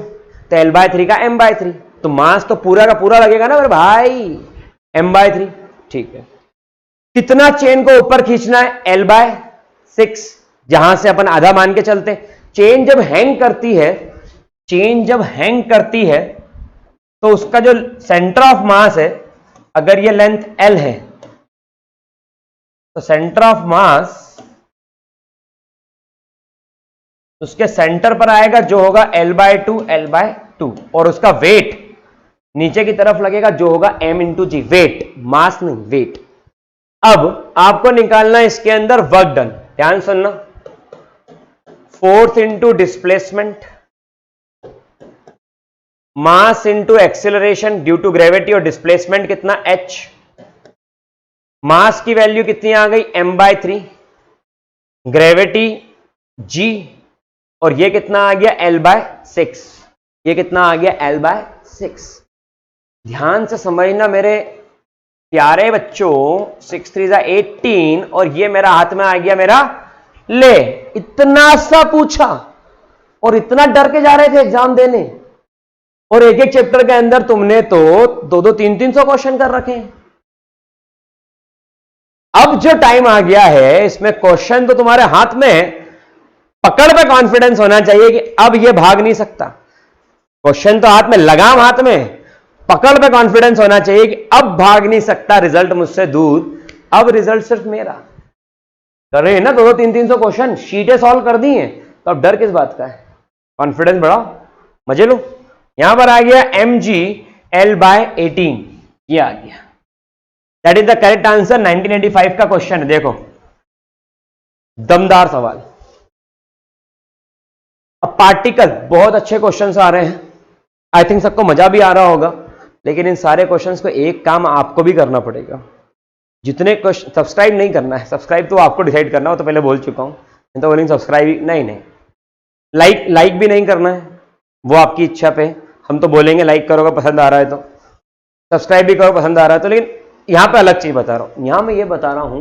तो L/3 का m/3, तो मास तो पूरा का पूरा लगेगा ना मेरे भाई, m/3, ठीक है। कितना चेन को ऊपर खींचना है, L/6, जहां से अपन आधा मान के चलते। चेन जब हैंग करती है, चेन जब हैंग करती है तो उसका जो सेंटर ऑफ मास है, अगर ये लेंथ L है तो सेंटर ऑफ मास उसके सेंटर पर आएगा जो होगा L/2, और उसका वेट नीचे की तरफ लगेगा जो होगा m × g, वेट, मास नहीं वेट। अब आपको निकालना है इसके अंदर वर्क डन, ध्यान सुनना। Force into displacement, mass into acceleration due to gravity, और डिस्प्लेसमेंट कितना h, मास की वैल्यू कितनी आ गई m/3, ग्रेविटी g, और ये कितना आ गया L/6, ये कितना आ गया L/6। ध्यान से समझना मेरे प्यारे बच्चों, 6 3 18, और ये मेरा हाथ में आ गया मेरा ले। इतना सा पूछा और इतना डर के जा रहे थे एग्जाम देने, और एक एक चैप्टर के अंदर तुमने तो 200 300 क्वेश्चन कर रखे हैं। अब जो टाइम आ गया है इसमें क्वेश्चन तो तुम्हारे हाथ में, पकड़ पे कॉन्फिडेंस होना चाहिए कि अब ये भाग नहीं सकता। क्वेश्चन तो हाथ में, लगाम हाथ में, पकड़ पे कॉन्फिडेंस होना चाहिए कि अब भाग नहीं सकता, रिजल्ट मुझसे दूर। अब रिजल्ट सिर्फ मेरा। कर रहे हैं ना 200 300 क्वेश्चन, शीटें सॉल्व कर दी हैं, तो अब डर किस बात का है? कॉन्फिडेंस बढ़ाओ, मजे लो। यहां पर आ गया mg L/18, ये आ गया। That is the correct answer. 1985 का क्वेश्चन है, देखो दमदार सवाल। अब पार्टिकल, बहुत अच्छे क्वेश्चंस आ रहे हैं, आई थिंक सबको मजा भी आ रहा होगा, लेकिन इन सारे क्वेश्चंस को एक काम आपको भी करना पड़ेगा। जितने क्वेश्चन, सब्सक्राइब नहीं करना है, सब्सक्राइब तो आपको डिसाइड करना हो, तो पहले बोल चुका हूं, तो बोलेंगे सब्सक्राइब नहीं, लाइक भी नहीं करना है, वो आपकी इच्छा पे। हम तो बोलेंगे लाइक करोगे पसंद आ रहा है तो, सब्सक्राइब भी करो पसंद आ रहा है तो, लेकिन यहां पे अलग चीज बता रहा हूं। यहां मैं ये बता रहा हूं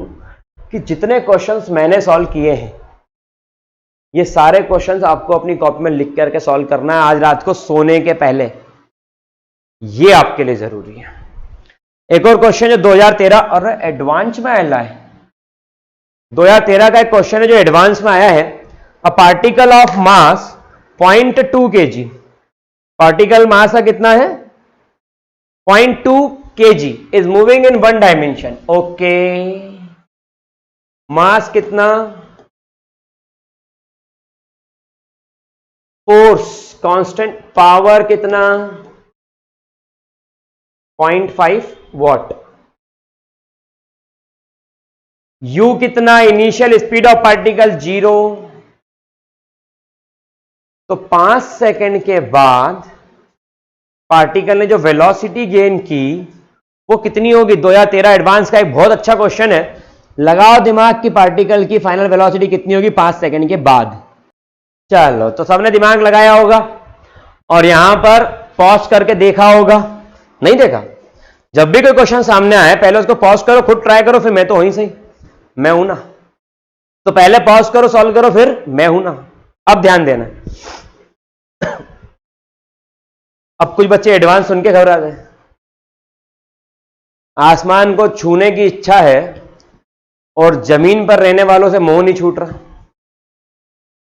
कि जितने क्वेश्चंस मैंने सॉल्व किए हैं, ये सारे क्वेश्चंस आपको अपनी कॉपी में लिख करके सॉल्व करना है आज रात को सोने के पहले। ये आपके लिए जरूरी है। एक और क्वेश्चन जो 2013 और एडवांस में आया है, 2013 का एक क्वेश्चन है जो एडवांस में आया है। A particle of mass 0.2 kg, particle mass का कितना है 0.2 kg, is moving in one dimension. Okay, mass कितना, फोर्स कांस्टेंट, पावर कितना 0.5 वॉट, u कितना, इनिशियल स्पीड ऑफ पार्टिकल 0। तो 5 सेकंड के बाद पार्टिकल ने जो वेलोसिटी गेन की वो कितनी होगी? 2013 एडवांस का एक बहुत अच्छा क्वेश्चन है, लगाओ दिमाग की पार्टिकल की फाइनल वेलोसिटी कितनी होगी 5 सेकंड के बाद। चलो, तो सबने दिमाग लगाया होगा और यहां पर पॉज करके देखा होगा, नहीं देखा? जब भी कोई क्वेश्चन सामने आए पहले उसको पॉज करो, खुद ट्राई करो, फिर मैं तो वहीं सही, मैं हूं ना, तो पहले पॉज करो, सॉल्व करो, फिर मैं हूं ना। अब ध्यान देना, अब कुछ बच्चे एडवांस सुन के घबरा गए। आसमान को छूने की इच्छा है और जमीन पर रहने वालों से मोह नहीं छूट रहा।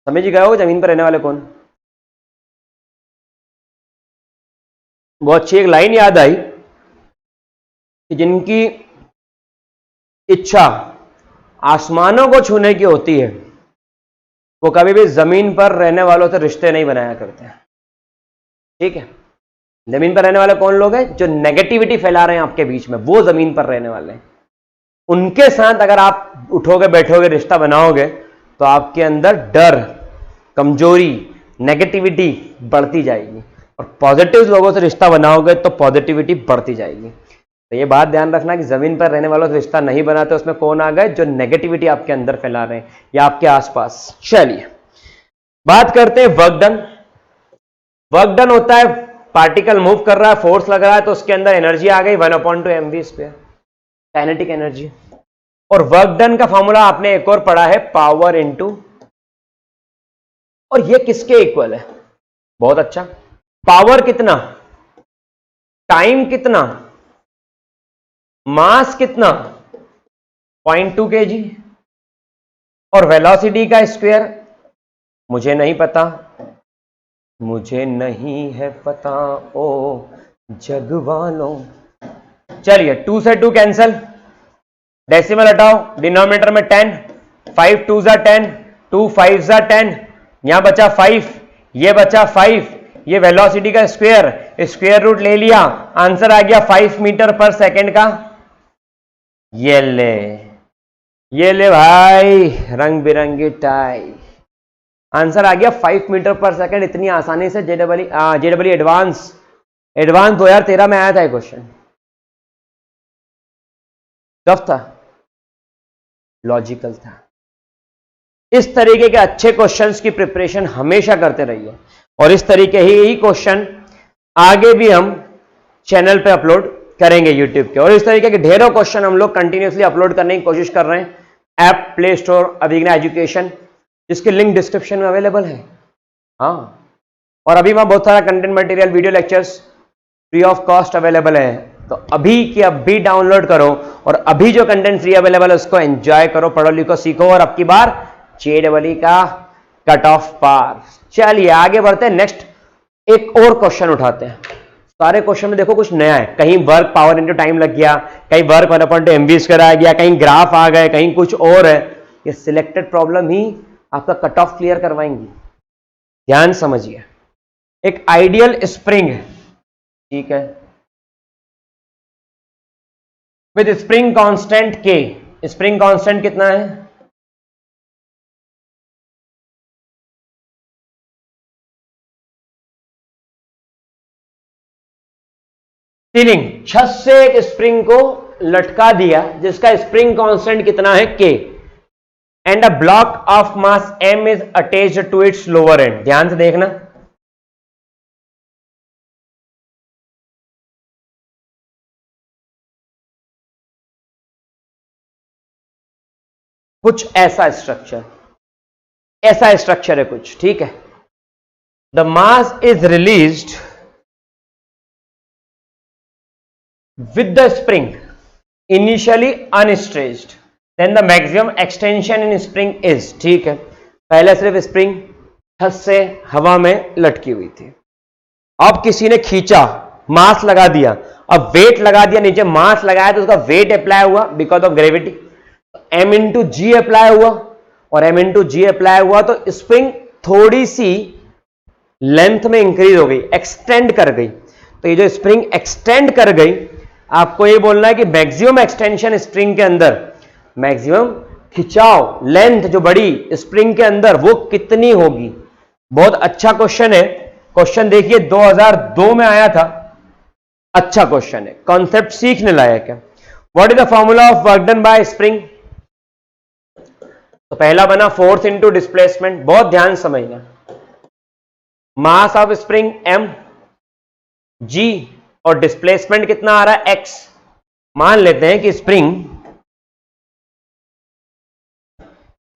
समझ गए हो जमीन पर रहने वाले कौन? बहुत अच्छी एक लाइन याद आई कि जिनकी इच्छा आसमानों को छूने की होती है वो कभी भी जमीन पर रहने वालों से रिश्ते नहीं बनाया करते हैं। ठीक है, जमीन पर रहने वाले कौन लोग हैं? जो नेगेटिविटी फैला रहे हैं आपके बीच में, वो जमीन पर रहने वाले हैं। उनके साथ अगर आप उठोगे बैठोगे रिश्ता बनाओगे तो आपके अंदर डर, कमजोरी, नेगेटिविटी बढ़ती जाएगी, और पॉजिटिव लोगों से रिश्ता बनाओगे तो पॉजिटिविटी बढ़ती जाएगी। तो ये बात ध्यान रखना कि जमीन पर रहने वालों से रिश्ता नहीं बनाते, उसमें कौन आ गए? जो नेगेटिविटी आपके अंदर फैला रहे हैं या आपके आसपास। चलिए बात करते हैं वर्क डन। वर्क डन होता है पार्टिकल मूव कर रहा है, फोर्स लग रहा है, तो उसके अंदर एनर्जी आ गई 1/2 mv², काइनेटिक एनर्जी। और वर्क डन का फॉर्मूला आपने एक और पढ़ा है, पावर इनटू, और ये किसके इक्वल है? बहुत अच्छा, पावर कितना, टाइम कितना, मास कितना 0.2 kg, और वेलोसिटी का स्क्वायर मुझे नहीं पता, मुझे नहीं है पता ओ जग वालों। चलिए 2 से 2 कैंसल, डेसिमल हटाओ, डिनोमिनेटर में 10, 5 2 ज़ा 10, 2 5 ज़ा 10, यहां बचा 5, ये बचा 5, ये वेलोसिटी का स्क्वायर, स्क्वायर रूट ले लिया, आंसर आ गया 5 मीटर पर सेकंड का। ये ले भाई रंग बिरंगी टाई, आंसर आ गया 5 मीटर पर सेकंड। इतनी आसानी से जेडब्ल्यू एडवांस 2013 में आया था क्वेश्चन, कब था? लॉजिकल था। इस तरीके के अच्छे क्वेश्चंस की प्रिपरेशन हमेशा करते रहिए और इस तरीके ही क्वेश्चन आगे भी हम चैनल पे अपलोड करेंगे यूट्यूब के, और इस तरीके के ढेरों क्वेश्चन हम लोग कंटिन्यूसली अपलोड करने की कोशिश कर रहे हैं। ऐप प्ले स्टोर अभिज्ञान एजुकेशन, जिसकी लिंक डिस्क्रिप्शन में अवेलेबल है। हाँ, और अभी वहां बहुत सारा content material, video lectures free of cost available है, तो अभी की अभी डाउनलोड करो और अभी जो कंटेंट फ्री अवेलेबल है उसको एंजॉय करो, पढ़ो लिखो सीखो, और अब की बार JEE का कट ऑफ पार। चलिए आगे बढ़ते हैं, नेक्स्ट एक और क्वेश्चन उठाते हैं। सारे क्वेश्चन में देखो कुछ नया है, कहीं वर्क पावर इनटू टाइम लग गया, कहीं वर्क 1/MV कराया गया, कहीं ग्राफ आ गए, कहीं कुछ और है। ये सिलेक्टेड प्रॉब्लम ही आपका कट ऑफ क्लियर करवाएंगी। ध्यान समझिए, एक आइडियल स्प्रिंग है, ठीक है, विद स्प्रिंग कांस्टेंट के। स्प्रिंग कांस्टेंट कितना है? सीलिंग, छत से एक स्प्रिंग को लटका दिया जिसका स्प्रिंग कांस्टेंट कितना है? K, and a block of mass M is attached to its lower end. ध्यान से देखना, कुछ ऐसा स्ट्रक्चर है कुछ, ठीक है। The mass is released with the spring initially unstretched, then the maximum extension in spring is, ठीक है। पहले सिर्फ स्प्रिंग छत से हवा में लटकी हुई थी, अब किसी ने खींचा, मास लगा दिया, अब वेट लगा दिया, नीचे मास लगाया तो उसका वेट अप्लाई हुआ because of gravity, M into G apply हुआ, और M इंटू जी अप्लाई हुआ तो स्प्रिंग थोड़ी सी लेंथ में इंक्रीज हो गई, एक्सटेंड कर गई। तो ये जो स्प्रिंग एक्सटेंड कर गई, आपको ये बोलना है कि मैक्सिमम एक्सटेंशन स्प्रिंग के अंदर, मैक्सिमम खिंचाव लेंथ जो बड़ी स्प्रिंग के अंदर वो कितनी होगी। बहुत अच्छा क्वेश्चन है, क्वेश्चन देखिए 2002 में आया था, अच्छा क्वेश्चन है, कॉन्सेप्ट सीखने लायक है। What is the formula of work done by spring? तो पहला बना फोर्स इंटू डिस्प्लेसमेंट, बहुत ध्यान समझना, mass of spring M, G, और डिस्प्लेसमेंट कितना आ रहा है? X। मान लेते हैं कि स्प्रिंग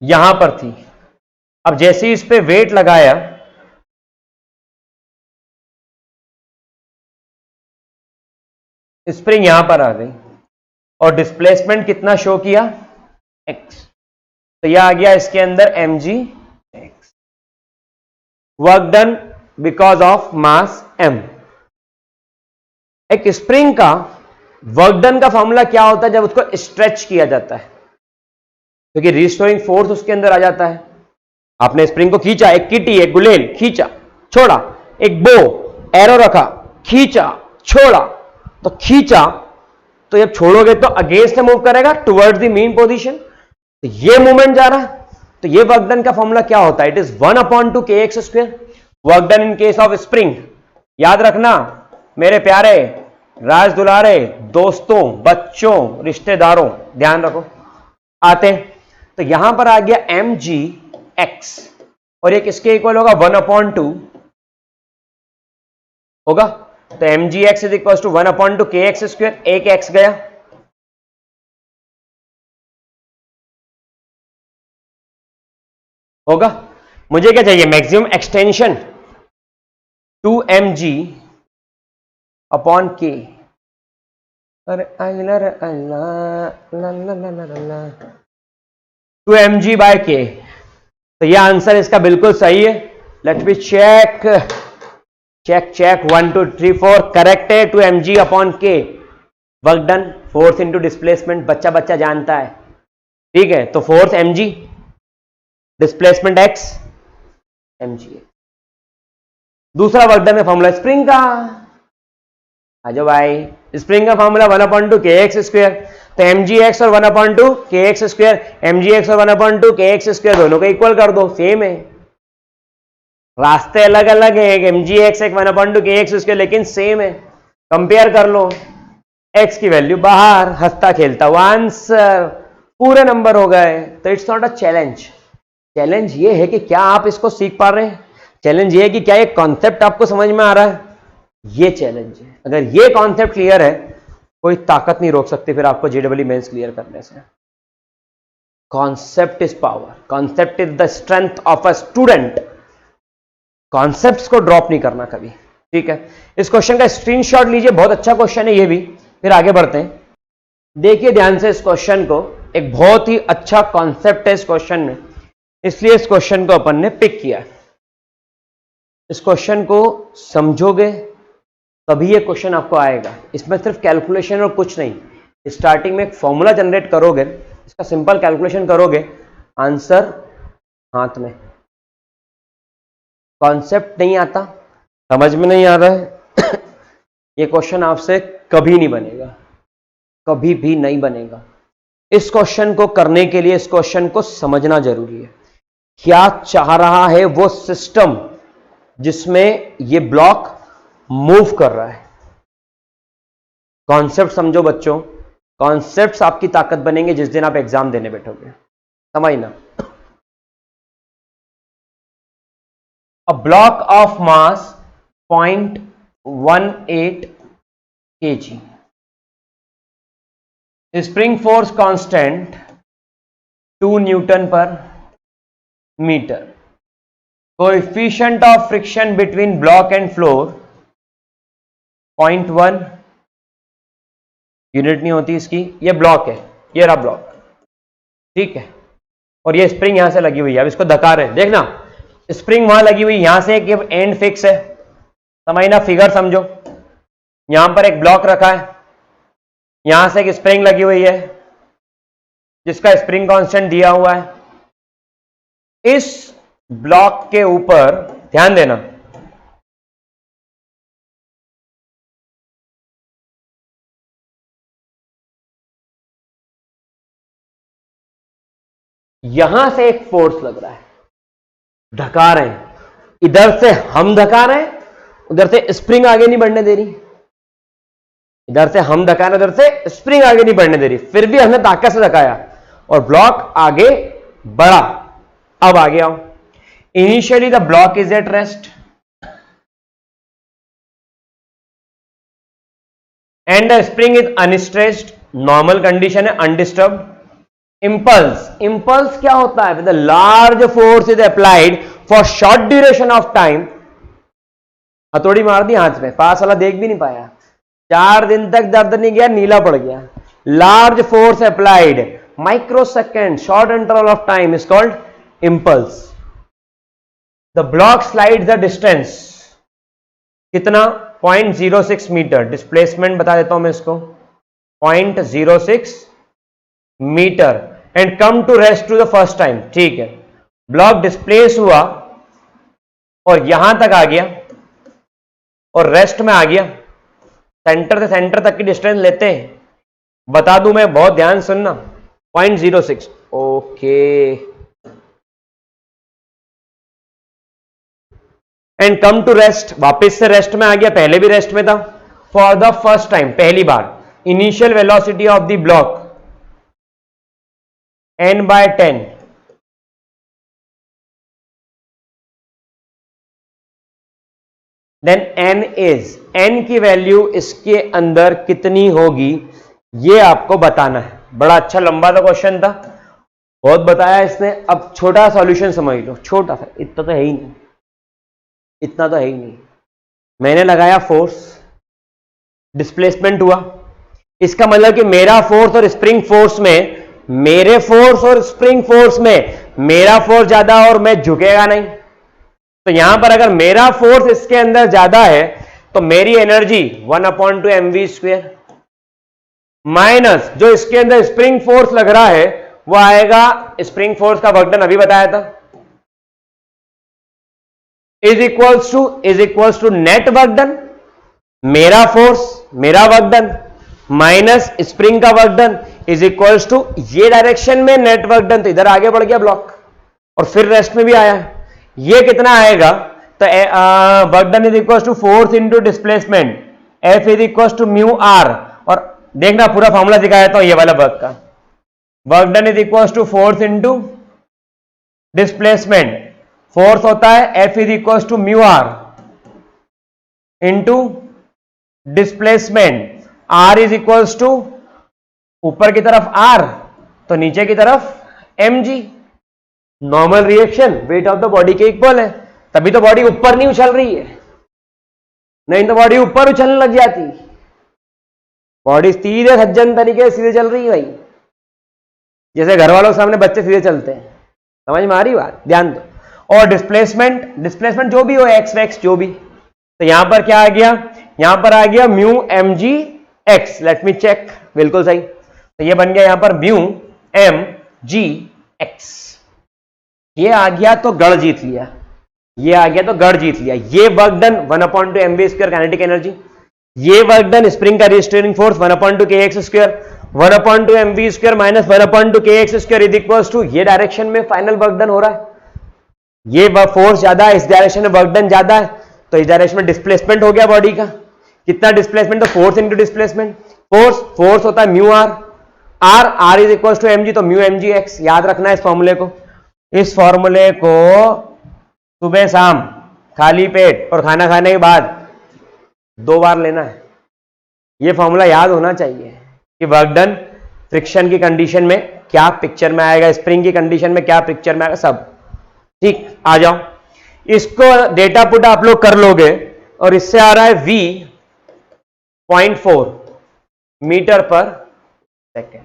यहां पर थी, अब जैसे ही इस पे वेट लगाया, स्प्रिंग यहां पर आ गई और डिस्प्लेसमेंट कितना शो किया? X। तो यह आ गया इसके अंदर mg x, work done because of mass M। एक स्प्रिंग का वर्क डन का फॉर्मूला क्या होता है? जब उसको स्ट्रेच किया जाता है, क्योंकि रिस्टोरिंग फोर्स उसके अंदर आ जाता है। आपने स्प्रिंग को खींचा, एक किटी, एक गुलेल, खींचा छोड़ा, एक बो एरो रखा, खींचा छोड़ा, तो खींचा तो जब छोड़ोगे तो अगेंस्ट मूव करेगा टुवर्ड्स द मीन पोजीशन, तो ये मूवमेंट जा रहा है। तो ये वर्क डन का फॉर्मूला क्या होता है? It is 1/2 kx²। Work done in case of spring, याद रखना मेरे प्यारे राज दुलारे दोस्तों, बच्चों, रिश्तेदारों, ध्यान रखो। आते हैं तो यहां पर आ गया mgx, और ये किसके इक्वल होगा? 1/2 होगा। तो mgx is equal to 1/2 kx², एक x गया, होगा। मुझे क्या चाहिए? Maximum extension 2mg upon k। अरे अल्लाह 2mg बाय k, तो यह आंसर इसका बिल्कुल सही है। Let me check check check 1 2 3 4, correct है। 2mg upon k, work done, force into displacement, बच्चा बच्चा जानता है, ठीक है। तो force mg, displacement x, mg। दूसरा वर्क डन में फॉर्मूला स्प्रिंग का, आजो भाई, स्प्रिंग का फॉर्मूला 1/2 kx²। तो mgx और 1/2 kx², mgx और 1/2 kx² दोनों को इक्वल कर दो, सेम है। रास्ते अलग अलग है, एक mgx एक 1/2 kx², लेकिन सेम है। कंपेयर कर लो, x की वैल्यू बाहर, हंसता खेलता हुआ आंसर। पूरे नंबर हो गए। तो it's not a challenge. Challenge ये है कि क्या आप इसको सीख पा रहे हैं, चैलेंज ये है कि क्या ये कॉन्सेप्ट आपको समझ में आ रहा है, ये चैलेंज है। अगर ये कॉन्सेप्ट क्लियर है, कोई ताकत नहीं रोक सकती फिर आपको जेईई मेंस क्लियर करने से। Concept is power, concept is the strength of a student. Concepts को ड्रॉप नहीं करना कभी, ठीक है। इस क्वेश्चन का स्क्रीनशॉट लीजिए, बहुत अच्छा क्वेश्चन है ये भी। फिर आगे बढ़ते हैं, देखिए ध्यान से इस क्वेश्चन को। एक बहुत ही अच्छा कॉन्सेप्ट है इस क्वेश्चन में, इसलिए इस क्वेश्चन को अपन ने पिक किया। इस क्वेश्चन को समझोगे तभी ये क्वेश्चन आपको आएगा। इसमें सिर्फ कैलकुलेशन और कुछ नहीं। स्टार्टिंग में एक फॉर्मूला जनरेट करोगे, इसका सिंपल कैलकुलेशन करोगे, आंसर हाथ में। कॉन्सेप्ट नहीं आता, समझ में नहीं आ रहा है ये क्वेश्चन आपसे कभी नहीं बनेगा, कभी भी नहीं बनेगा। इस क्वेश्चन को करने के लिए इस क्वेश्चन को समझना जरूरी है। क्या चाह रहा है वो सिस्टम जिसमें ये ब्लॉक मूव कर रहा है। कॉन्सेप्ट समझो बच्चों, कॉन्सेप्ट्स आपकी ताकत बनेंगे जिस दिन आप एग्जाम देने बैठोगे, समझना। A block of mass 0.18 kg, spring force constant 2 newton per metre, coefficient of friction between block and floor 0.1 unit नहीं होती इसकी। ये ब्लॉक है, ये रहा ब्लॉक, ठीक है। और ये स्प्रिंग यहां से लगी हुई है। अब इसको धक्का रहे, देखना स्प्रिंग वहां लगी हुई, यहां से एक एंड फिक्स है, समझना। फिगर समझो, यहां पर एक ब्लॉक रखा है, यहां से एक स्प्रिंग लगी हुई है जिसका स्प्रिंग कांस्टेंट दिया हुआ है। इस ब्लॉक के ऊपर ध्यान देना, यहां से एक फोर्स लग रहा है, धका रहे हैं। इधर से हम धका रहे हैं, उधर से स्प्रिंग आगे नहीं बढ़ने दे रही। इधर से हम धका रहे, उधर से स्प्रिंग आगे नहीं बढ़ने दे रही। फिर भी हमने ताकत से धकाया और ब्लॉक आगे बढ़ा। अब आगे आओ, initially the block is at rest and the spring is unstretched, normal condition है, अनडिस्टर्ब्ड। इंपल्स, इंपल्स क्या होता है? The large force is applied for short duration of time. हथौड़ी मार दी हाथ में, पास वाला देख भी नहीं पाया, 4 दिन तक दर्द नहीं गया, नीला पड़ गया। Large force applied, micro second, short interval of time is called impulse. The block slide the distance, कितना? 0.06 मीटर। डिस्प्लेसमेंट बता देता हूं मैं इसको, 0.06 metre and come to rest to the first time, ठीक है। ब्लॉक डिस्प्लेस हुआ और यहां तक आ गया और रेस्ट में आ गया। सेंटर से सेंटर तक की डिस्टेंस लेते हैं, बता दूं मैं, बहुत ध्यान सुनना। 0.06, okay. And come to rest, वापस से रेस्ट में आ गया, पहले भी रेस्ट में था। फॉर द फर्स्ट टाइम, पहली बार। Initial velocity of the block n/10, then n is, n की वैल्यू इसके अंदर कितनी होगी ये आपको बताना है। बड़ा अच्छा लंबा सा क्वेश्चन था, बहुत बताया इसने। अब छोटा सॉल्यूशन समझ लो, छोटा सा, इतना तो है ही नहीं, इतना तो है ही नहीं। मैंने लगाया फोर्स, डिस्प्लेसमेंट हुआ, इसका मतलब कि मेरा फोर्स और स्प्रिंग फोर्स में, मेरे फोर्स और स्प्रिंग फोर्स में मेरा फोर्स ज्यादा और मैं झुकेगा नहीं। तो यहां पर अगर मेरा फोर्स इसके अंदर ज्यादा है तो मेरी एनर्जी 1/2 mv², माइनस जो इसके अंदर स्प्रिंग फोर्स लग रहा है वो आएगा, स्प्रिंग फोर्स का वर्क डन अभी बताया था, is equals to net work done. मेरा फोर्स, मेरा वर्क डन माइनस स्प्रिंग का work done is equals to ये डायरेक्शन में नेट वर्क डन। तो इधर आगे बढ़ गया ब्लॉक और फिर रेस्ट में भी आया। ये कितना आएगा? तो work done is equals to force into displacement, F is equals to mu R. और देखना पूरा फॉर्मूला दिखाया था ये वाला वर्क का, work done is equal to force into displacement. Force होता है F is equal to mu R into displacement. R is equal to ऊपर की तरफ R तो नीचे की तरफ mg। Normal reaction weight of the body के इक्वल है, तभी तो बॉडी ऊपर नहीं उछल रही है, नहीं तो बॉडी ऊपर उछलने लग जाती। बॉडी सीधे सज्जन तरीके से सीधे चल रही है भाई, जैसे घर वालों के सामने बच्चे सीधे चलते हैं। समझ में आ रही बात? ध्यान दो। और डिस्प्लेसमेंट जो भी हो, एक्स वैक्स जो भी, तो यहां पर क्या आ गया? यहां पर आ गया mu M G X. Let me check, बिल्कुल सही। तो ये बन गया यहां पर म्यू एम जी एक्स। ये आ गया तो गढ़ जीत लिया, ये आ गया तो गढ़ जीत लिया। ये work done 1/2 mv square kinetic energy, ये वर्क डन स्प्रिंग का restraining force 1/2 kx square, 1/2 mv square minus 1/2 kx square is equals to ये डायरेक्शन में फाइनल वर्क डन हो रहा है। ये फोर्स ज्यादा है, इस डायरेक्शन में वर्क डन ज्यादा है, तो इस डायरेक्शन में डिस्प्लेसमेंट हो गया बॉडी का। कितना डिस्प्लेसमेंट? तो फोर्स इंटू डिस्प्लेसमेंट। फोर्स होता है mu R is equal to mg, तो म्यू mg x। याद रखना है इस फॉर्मूले को, इस फॉर्मूले को सुबह शाम खाली पेट और खाना खाने के बाद 2 बार लेना है। यह फॉर्मूला याद होना चाहिए कि वर्क डन फ्रिक्शन की कंडीशन में क्या पिक्चर में आएगा, स्प्रिंग की कंडीशन में क्या पिक्चर में आएगा, सब ठीक। आ जाओ, इसको डेटा पुट आप लोग कर लोगे और इससे आ रहा है v 0.4 मीटर पर सेकेंड।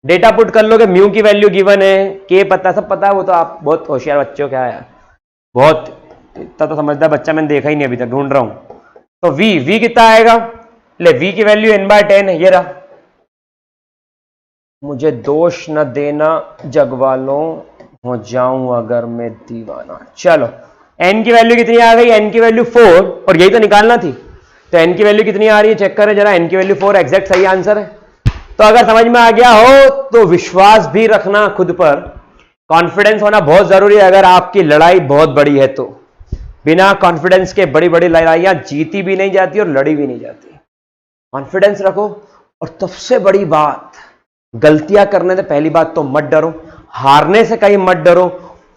डेटा पुट कर लोगे, म्यू की वैल्यू गिवन है, के पता, सब पता है, वो तो आप बहुत होशियार बच्चों क्या है, बहुत इतना तो समझदार बच्चा मैंने देखा ही नहीं अभी तक, ढूंढ रहा हूं। तो v कितना आएगा? ले v की वैल्यू n/10 है, ये रहा। मुझे दोष न देना जग वालों, हो जाऊं अगर मैं दीवाना। चलो n की वैल्यू कितनी आ गई? n की वैल्यू 4, और यही तो निकालना थी। तो n की वैल्यू कितनी आ रही है चेक करें जरा। n की वैल्यू 4 एग्जैक्ट सही आंसर है। तो अगर समझ में आ गया हो तो विश्वास भी रखना खुद पर, कॉन्फिडेंस होना बहुत जरूरी है। अगर आपकी लड़ाई बहुत बड़ी है तो बिना कॉन्फिडेंस के बड़ी बड़ी लड़ाइयां जीती भी नहीं जाती और लड़ी भी नहीं जाती। कॉन्फिडेंस रखो। और सबसे बड़ी बात, गलतियां करने से पहली बात तो मत डरो, हारने से कहीं मत डरो,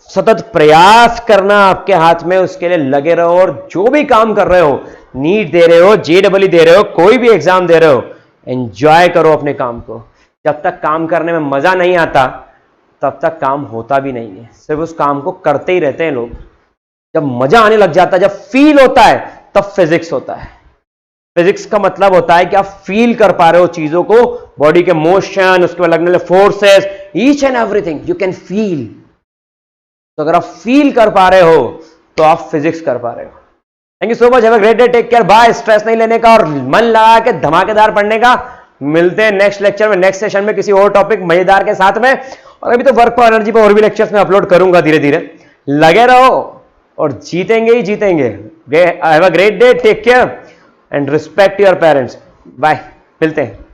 सतत प्रयास करना आपके हाथ में, उसके लिए लगे रहो। और जो भी काम कर रहे हो, नीट दे रहे हो, JEE दे रहे हो, कोई भी एग्जाम दे रहे हो, एंजॉय करो अपने काम को। जब तक काम करने में मजा नहीं आता तब तक काम होता भी नहीं है, सिर्फ उस काम को करते ही रहते हैं लोग। जब मजा आने लग जाता है, जब फील होता है, तब फिजिक्स होता है। फिजिक्स का मतलब होता है कि आप फील कर पा रहे हो चीजों को, बॉडी के मोशन, उसके बाद लगने वाले forces, each and everything you can feel. तो अगर आप फील कर पा रहे हो तो आप फिजिक्स कर पा रहे हो। Thank you so much, have a great day, take care, bye. Stress नहीं लेने का और मन लगा के धमाकेदार पढ़ने का। मिलते हैं नेक्स्ट लेक्चर में, नेक्स्ट सेशन में किसी और टॉपिक मजेदार के साथ में। और अभी तो वर्क फॉर एनर्जी पर और भी लेक्चर्स में अपलोड करूंगा धीरे धीरे। लगे रहो और जीतेंगे ही जीतेंगे। Have a great day, take care and respect your parents. Bye, मिलते हैं।